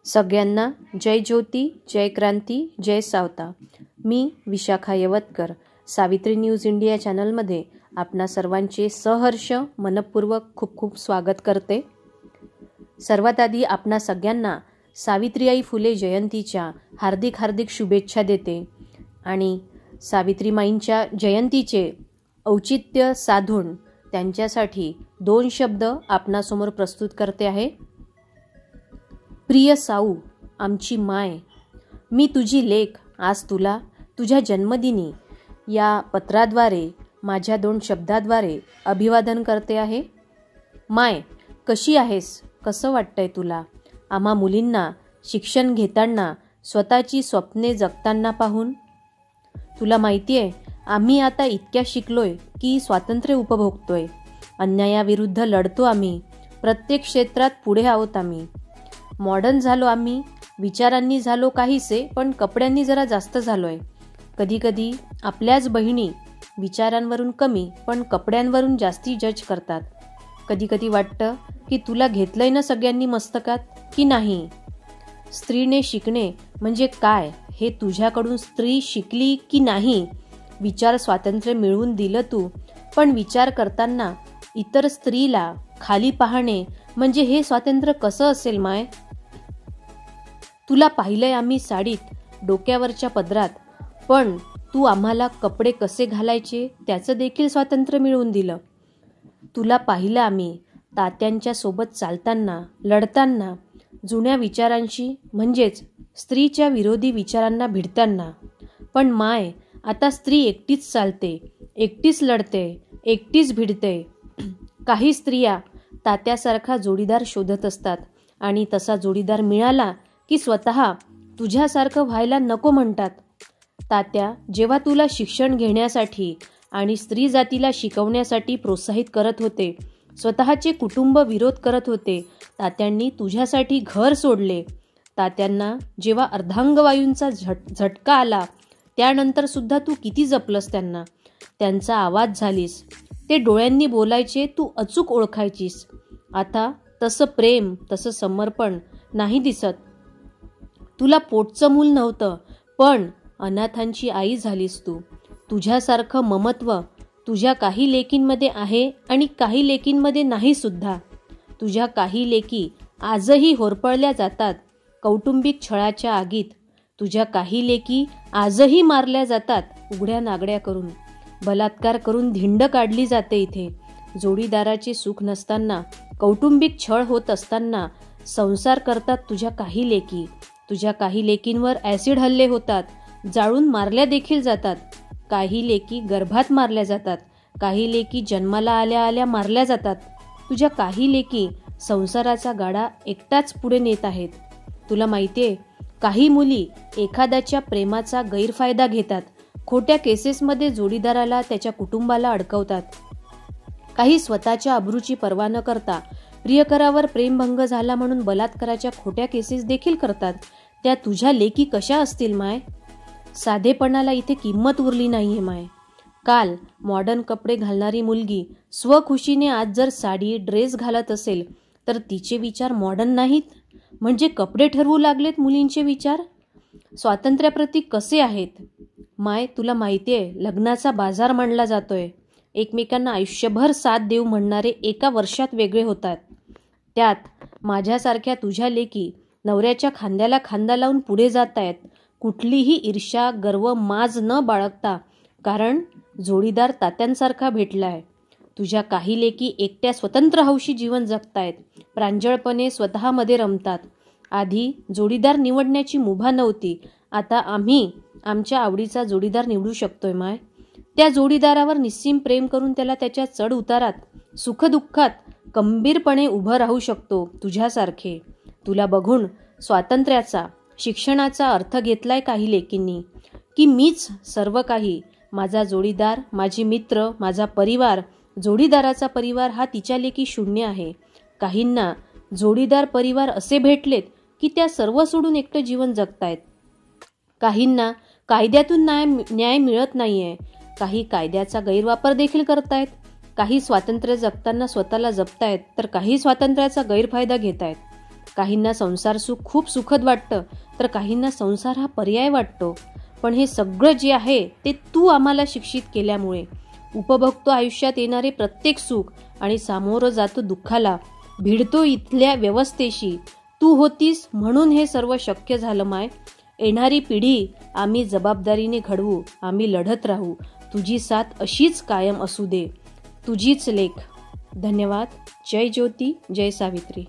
सगळ्यांना जय ज्योती, जय क्रांती, जय सावता. मी Vishakha Yavatkar Savitri news India चॅनलमध्ये आपणा सर्वांचे सहर्ष मनपूर्वक खूप खूप स्वागत करते. सर्वात आधी आपणा सगळ्यांना सावित्रीबाई फुले जयंतीच्या हार्दिक हार्दिक शुभेच्छा देते आणि सावित्रीमाईंच्या जयंतीचे औचित्य साधून त्यांच्यासाठी 2 शब्द आपणासमोर प्रस्तुत करते आहे. प्रिय साऊ, आमची माय, मी तुझी लेक आज तुला तुझ्या जन्मदिनी या पत्राद्वारे माझ्या 2 शब्दाद्वारे अभिवादन करते आहे. माय, कशी आहेस? कसं वाटतंय तुला? आम्हा मुलींना शिक्षण घेताना स्वतःची स्वप्ने जगताना पाहून? तुला माहिती आहे, आम्ही आता इतक्या शिकलोय की स्वातंत्र्य उपभोगतोय. अन्यायाविरुद्ध लढतो आम्ही. प्रत्येक क्षेत्रात पुढे आहोत आम्ही. मॉडर्न झालो आम्ही. विचारांनी झालो काहीसे, पण कपड्यांनी जरा जास्त झालोय. कधीकधी आपल्याच बहिणी विचारांवरून कमी पण कपड्यांवरून जास्ती जज करतात. कधीकधी वाटतं की तुला घेतलंय ना सगळ्यांनी मस्तकात की नाही. स्त्रीने शिकणे म्हणजे काय हे तुझ्याकडून स्त्री शिकली की नाही. विचार स्वातंत्र्य मिळवून दिलं तू, पण विचार करताना इतर स्त्रीला खाली पाहणे म्हणजे हे स्वातंत्र्य कसं असेल माय? तुला पाहिलंय आम्ही साडीत, डोक्यावरच्या पदरात, पण तू आम्हाला कपडे कसे घालायचे त्याचं देखील स्वातंत्र्य मिळवून दिलं. तुला पाहिलं आम्ही तात्यांच्या सोबत चालताना, लढताना, जुन्या विचारांशी म्हणजेच स्त्रीच्या विरोधी विचारांना भिडताना. पण माय, आता स्त्री एकटीच चालते, एकटीच लढते, एकटीच भिडते. काही स्त्रिया तात्यासारखा जोडीदार शोधत असतात आणि तसा जोडीदार मिळाला की स्वतः तुझ्यासारखं व्हायला नको म्हणतात. तात्या जेव्हा तुला शिक्षण घेण्यासाठी आणि स्त्री जातीला शिकवण्यासाठी प्रोत्साहित करत होते, स्वतःचे कुटुंब विरोध करत होते, तात्यांनी तुझ्यासाठी घर सोडले. तात्यांना जेव्हा अर्धांगवायूंचा झटका आला त्यानंतर सुद्धा तू किती जपलंस त्यांना. त्यांचा आवाज झालीस. ते डोळ्यांनी बोलायचे, तू अचूक ओळखायचीस. आता तसं प्रेम, तसं समर्पण नाही दिसत. तुला पोटचं मूल नव्हतं, पण अनाथांची आई झालीस तू. तुझ्यासारखं ममत्व तुझ्या काही लेकींमध्ये आहे आणि काही लेकींमध्ये नाही सुद्धा. तुझ्या काही लेकी आजही होरपळल्या जातात कौटुंबिक छळाच्या आगीत. तुझ्या काही लेकी आजही मारल्या जातात उघड्या नागड्या करून. बलात्कार करून धिंड काढली जाते इथे. जोडीदाराचे सुख नसताना, कौटुंबिक छळ होत असताना संसार करतात तुझ्या काही लेकी. तुझ्या काही लेकींवर ॲसिड हल्ले होतात, जाळून मारल्या देखील जातात. काही लेकी गर्भात मारल्या जातात, काही लेकी जन्माला आल्या आल्या मारल्या जातात. तुझ्या काही लेकी संसाराचा गाडा एकटाच पुढे नेत आहेत. तुला माहितीये, काही मुली एखाद्याच्या प्रेमाचा गैरफायदा घेतात. खोट्या केसेसमध्ये जोडीदाराला, त्याच्या कुटुंबाला अडकवतात. काही स्वतःच्या अब्रूची पर्वा न करता प्रियकरावर प्रेमभंग झाला म्हणून बलात्काराच्या खोट्या केसेस देखील करतात. त्या तुझ्या लेकी कशा असतील माय? साधेपणाला इथे किंमत उरली नाहीये माय. काल मॉडर्न कपडे घालणारी मुलगी स्वखुशीने आज जर साडी, ड्रेस घालत असेल तर तिचे विचार मॉडर्न नाहीत, म्हणजे कपडे ठरवू लागलेत मुलींचे विचार. स्वातंत्र्याप्रती कसे आहेत माय? तुला माहितीये, लग्नाचा बाजार मांडला जातोय. एकमेकांना आयुष्यभर साथ देऊ म्हणणारे एका वर्षात वेगळे होतात. त्यात माझ्यासारख्या तुझ्या लेकी नवऱ्याच्या खांद्याला खांदा लावून पुढे जात आहेत, कुठलीही ईर्ष्या, गर्व, माज न बाळगता, कारण जोडीदार तात्यांसारखा भेटलाय. तुझ्या काही लेकी एकट्या स्वतंत्र हौशी जीवन जगतायत, प्रांजळपणे स्वतःमध्ये रमतात. आधी जोडीदार निवडण्याची मुभा नव्हती, आता आम्ही आमच्या आवडीचा जोडीदार निवडू शकतोय माय. त्या जोडीदारावर निस्सीम प्रेम करून त्याला त्याच्या चढ उतारात, सुखदुःखात खंबीरपणे उभं राहू शकतो तुझ्यासारखे. तुला बघून स्वातंत्र्याचा, शिक्षणाचा अर्थ घेतलाय काही लेकींनी की मीच सर्व काही. माझा जोडीदार, माझे मित्र, माझा परिवार, जोडीदाराचा परिवार हा तिच्या लेकी शून्य आहे. काहींना जोडीदार, परिवार असे भेटलेत की त्या सर्व सोडून एकटं जीवन जगतायत. काहींना कायद्यातून न्याय मिळत नाहीये. काही कायद्याचा गैरवापर देखील करतायत. काही स्वातंत्र्य जगताना स्वतःला जपतायत, तर काही स्वातंत्र्याचा गैरफायदा घेतायत. काहींना संसार सुख खूप सुखद वाटतं, तर काहींना संसार हा पर्याय वाटतो. पण हे सगळं जे आहे ते तू आम्हाला शिक्षित केल्यामुळे उपभोगतो आयुष्यात येणारे प्रत्येक सुख आणि सामोरं जातो दुःखाला, भिडतो इथल्या व्यवस्थेशी. तू होतीस म्हणून हे सर्व शक्य झालं माय. येणारी पिढी आम्ही जबाबदारीने घडवू, आम्ही लढत राहू. तुझी साथ अशीच कायम असू दे. तुझीच लेख. धन्यवाद. जय ज्योती, जय सावित्री.